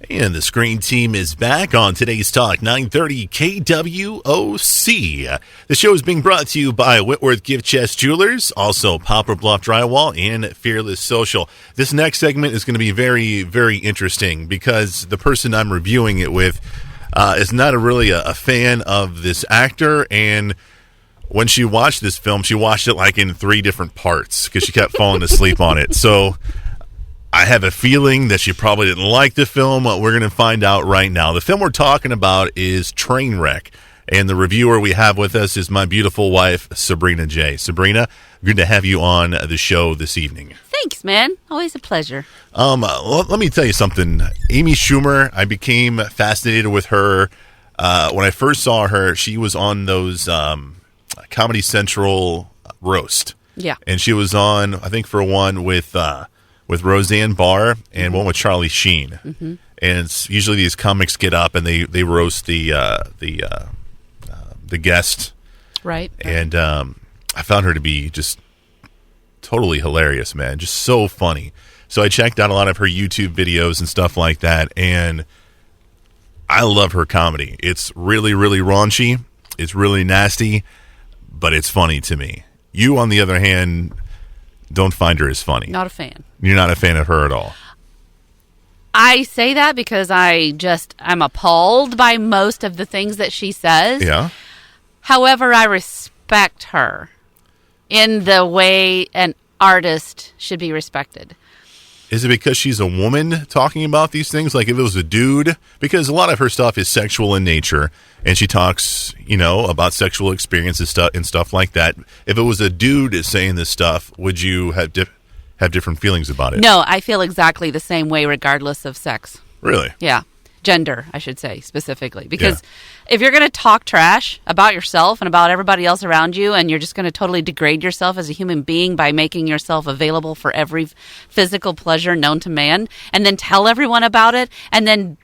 And the Screen Team is back on today's Talk 930 KWOC. The show is being brought to you by Whitworth Gift Chest Jewelers, also Poplar, Bluff Drywall, and Fearless Social. This next segment is going to be very, very interesting because the person I'm reviewing it with is not really a fan of this actor, and when she watched this film, she watched it like in 3 different parts because she kept falling asleep on it. So I have a feeling that she probably didn't like the film. We're going to find out right now. The film we're talking about is Trainwreck, and the reviewer we have with us is my beautiful wife, Sabrina J. Sabrina, good to have you on the show this evening. Thanks, man. Always a pleasure. Let me tell you something. Amy Schumer, I became fascinated with her. When I first saw her, she was on those Comedy Central roast. Yeah. And she was on, I think, for one with Roseanne Barr and one with Charlie Sheen. Mm-hmm. And it's usually these comics get up and they roast the guest. Right. And I found her to be just totally hilarious, man. Just so funny. So I checked out a lot of her YouTube videos and stuff like that, and I love her comedy. It's really, really raunchy. It's really nasty, but it's funny to me. You, on the other hand, don't find her as funny. Not a fan. You're not a fan of her at all. I say that because I'm appalled by most of the things that she says. Yeah. However, I respect her in the way an artist should be respected. Is it because she's a woman talking about these things? Like if it was a dude? Because a lot of her stuff is sexual in nature, and she talks, about sexual experiences and stuff like that. If it was a dude saying this stuff, would you have different feelings about it? No, I feel exactly the same way regardless of sex. Really? Yeah. Gender, I should say, specifically. Because if you're going to talk trash about yourself and about everybody else around you, and you're just going to totally degrade yourself as a human being by making yourself available for every physical pleasure known to man, and then tell everyone about it, and then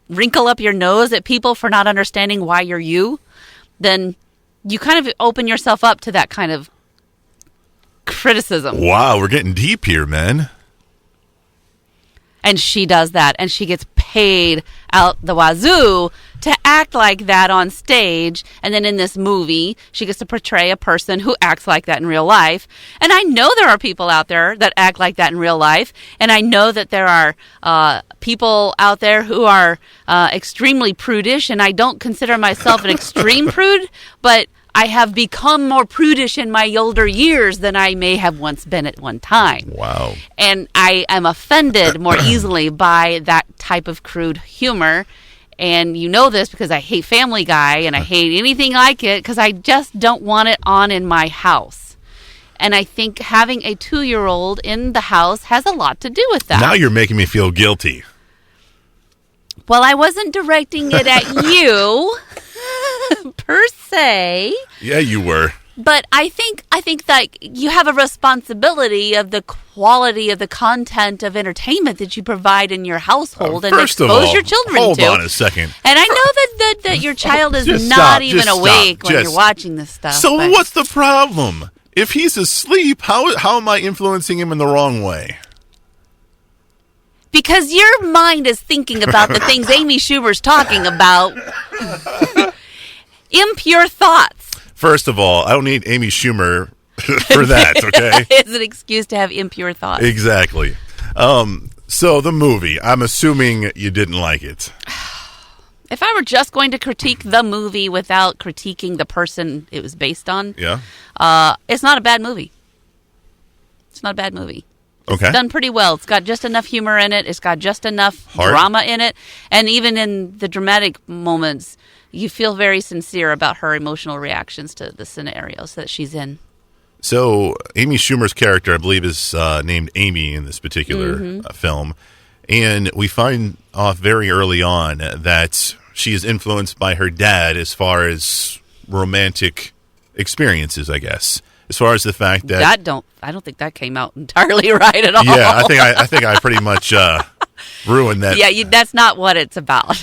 wrinkle up your nose at people for not understanding why you're you, then you kind of open yourself up to that kind of criticism. Wow, we're getting deep here, man. And she does that, and she gets paid out the wazoo to act like that on stage. And then in this movie, she gets to portray a person who acts like that in real life. And I know there are people out there that act like that in real life. And I know that there are people out there who are extremely prudish. And I don't consider myself an extreme prude, but I have become more prudish in my older years than I may have once been at one time. Wow. And I am offended more easily by that type of crude humor. And you know this because I hate Family Guy and I hate anything like it because I just don't want it on in my house. And I think having a 2-year-old in the house has a lot to do with that. Now you're making me feel guilty. Well, I wasn't directing it at you per se. Yeah, you were. But I think that you have a responsibility of the quality of the content of entertainment that you provide in your household and expose your children to. Hold on a second. And I know that your child is not even awake when you're watching this stuff. So what's the problem? If he's asleep, how am I influencing him in the wrong way? Because your mind is thinking about the things Amy Schumer's talking about. Impure thoughts. First of all, I don't need Amy Schumer for that, okay? It's an excuse to have impure thoughts. Exactly. So the movie, I'm assuming you didn't like it. If I were just going to critique the movie without critiquing the person it was based on, it's not a bad movie. It's not a bad movie. Okay. It's done pretty well. It's got just enough humor in it. It's got just enough drama in it. And even in the dramatic moments, you feel very sincere about her emotional reactions to the scenarios that she's in. So Amy Schumer's character, I believe, is named Amy in this particular film. And we find off very early on that she is influenced by her dad as far as romantic experiences, I guess. As far as the fact that I don't think that came out entirely right at all. Yeah, I think I pretty much ruined that. Yeah, that's not what it's about.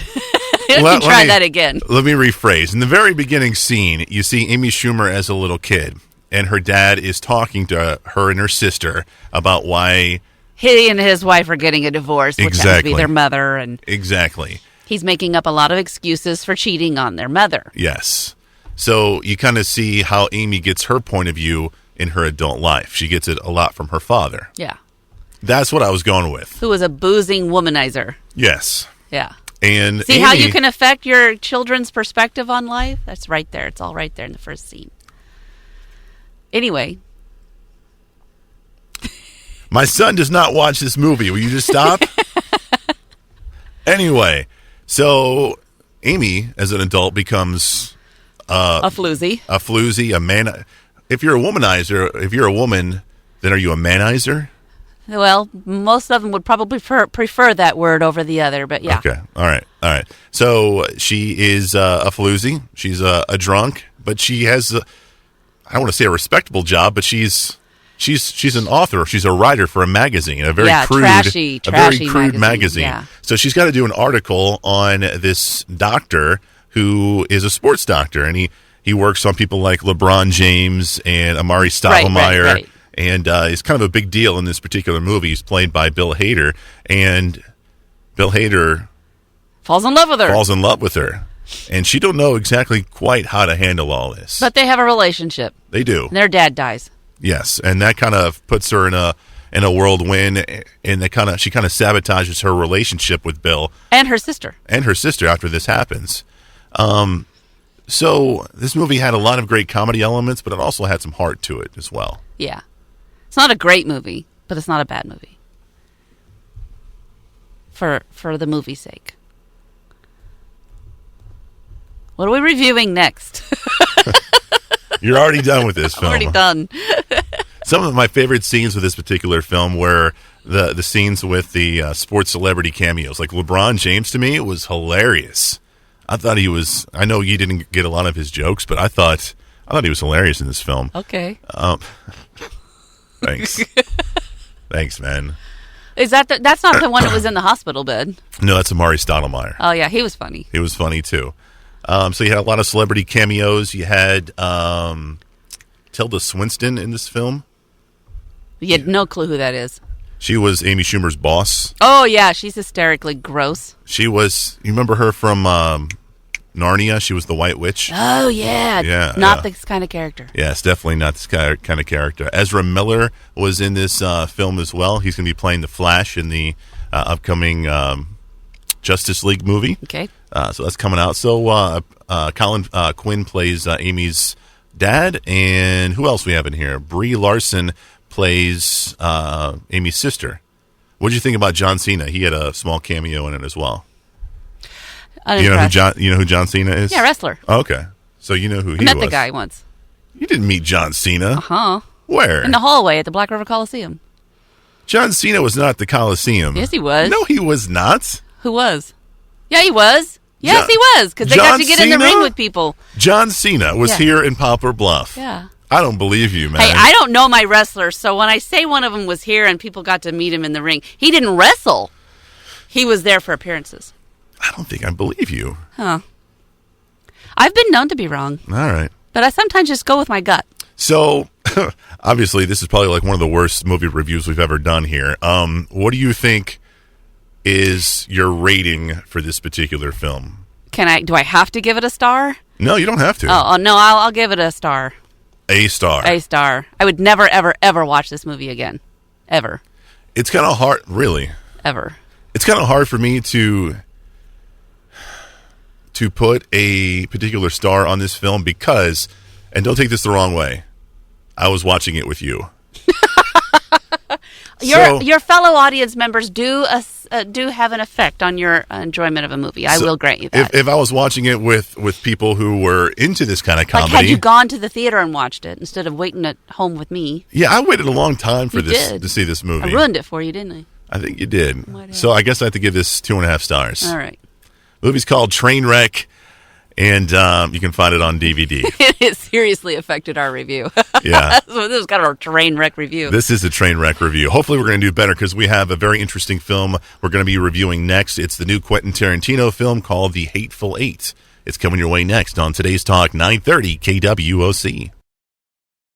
Try that again. Let me rephrase. In the very beginning scene, you see Amy Schumer as a little kid, and her dad is talking to her and her sister about why He and his wife are getting a divorce, which happens to be their mother, and exactly. He's making up a lot of excuses for cheating on their mother. Yes. So you kind of see how Amy gets her point of view in her adult life. She gets it a lot from her father. Yeah. That's what I was going with. Who was a boozing womanizer. Yes. Yeah. And see Amy, how you can affect your children's perspective on life? That's right there. It's all right there in the first scene. Anyway. My son does not watch this movie. Will you just stop? Anyway, so Amy, as an adult, becomes a floozy. A floozy, a man. If you're a womanizer, if you're a woman, then are you a manizer? Well, most of them would probably prefer that word over the other, but yeah. Okay. All right. So she is a floozy. She's a drunk, but she has, I don't want to say a respectable job, but she's an author. She's a writer for a magazine, a very trashy magazine. Yeah. So she's got to do an article on this doctor who is a sports doctor, and he works on people like LeBron James and Amari Stoudemire. Right. And he's kind of a big deal in this particular movie. He's played by Bill Hader, and Bill Hader falls in love with her. And she don't know exactly quite how to handle all this. But they have a relationship. They do. And their dad dies. Yes, and that kind of puts her in a whirlwind, and she kind of sabotages her relationship with Bill and her sister after this happens. So this movie had a lot of great comedy elements, but it also had some heart to it as well. Yeah. It's not a great movie, but it's not a bad movie. For the movie's sake. What are we reviewing next? You're already done with this film. I'm already done. Some of my favorite scenes with this particular film were the scenes with the sports celebrity cameos. Like LeBron James, to me, it was hilarious. I thought he was. I know you didn't get a lot of his jokes, but I thought he was hilarious in this film. Okay. Thanks. Thanks, man. Is that's not the one that was in the hospital bed? No, that's Amari Stoudemire. Oh yeah, he was funny. He was funny too. So you had a lot of celebrity cameos. You had Tilda Swinton in this film. You had no clue who that is. She was Amy Schumer's boss. Oh yeah, she's hysterically gross. She was. You remember her from Narnia? She was the White Witch. Oh yeah, not this kind of character. Yes, definitely not this kind of character. Ezra Miller was in this film as well. He's going to be playing the Flash in the upcoming Justice League movie. Okay. So that's coming out. So Colin Quinn plays Amy's dad, and who else we have in here? Brie Larson plays Amy's sister. What did you think about John Cena? He had a small cameo in it as well. You know who John Cena is? Yeah, wrestler. Okay, so you know who he was. I met the guy once. You didn't meet John Cena. Uh-huh. Where? In the hallway at the Black River Coliseum. John Cena was not at the Coliseum. Yes, he was. No, he was not. Who was? Yeah, he was. Yes, he was, because they got to get in the ring with people. John Cena was here in Poplar Bluff. Yeah. I don't believe you, man. Hey, I don't know my wrestlers, so when I say one of them was here and people got to meet him in the ring, he didn't wrestle. He was there for appearances. I don't think I believe you. Huh. I've been known to be wrong. All right. But I sometimes just go with my gut. So, obviously, this is probably like one of the worst movie reviews we've ever done here. What do you think is your rating for this particular film? Do I have to give it a star? No, you don't have to. Oh no, I'll give it a star. A star. A star. I would never, ever, ever watch this movie again. Ever. It's kind of hard, really. Ever. It's kind of hard for me to put a particular star on this film because, and don't take this the wrong way, I was watching it with you. Your fellow audience members do have an effect on your enjoyment of a movie. I will grant you that. If I was watching it with people who were into this kind of comedy, like had you gone to the theater and watched it instead of waiting at home with me? Yeah, I waited a long time to see this movie. I ruined it for you, didn't I? I think you did. So I guess I have to give this 2.5 stars. All right. The movie's called Trainwreck, and you can find it on DVD. It seriously affected our review. Yeah. So this is kind of a train wreck review. This is a train wreck review. Hopefully we're going to do better because we have a very interesting film we're going to be reviewing next. It's the new Quentin Tarantino film called The Hateful Eight. It's coming your way next on Today's Talk 930 KWOC.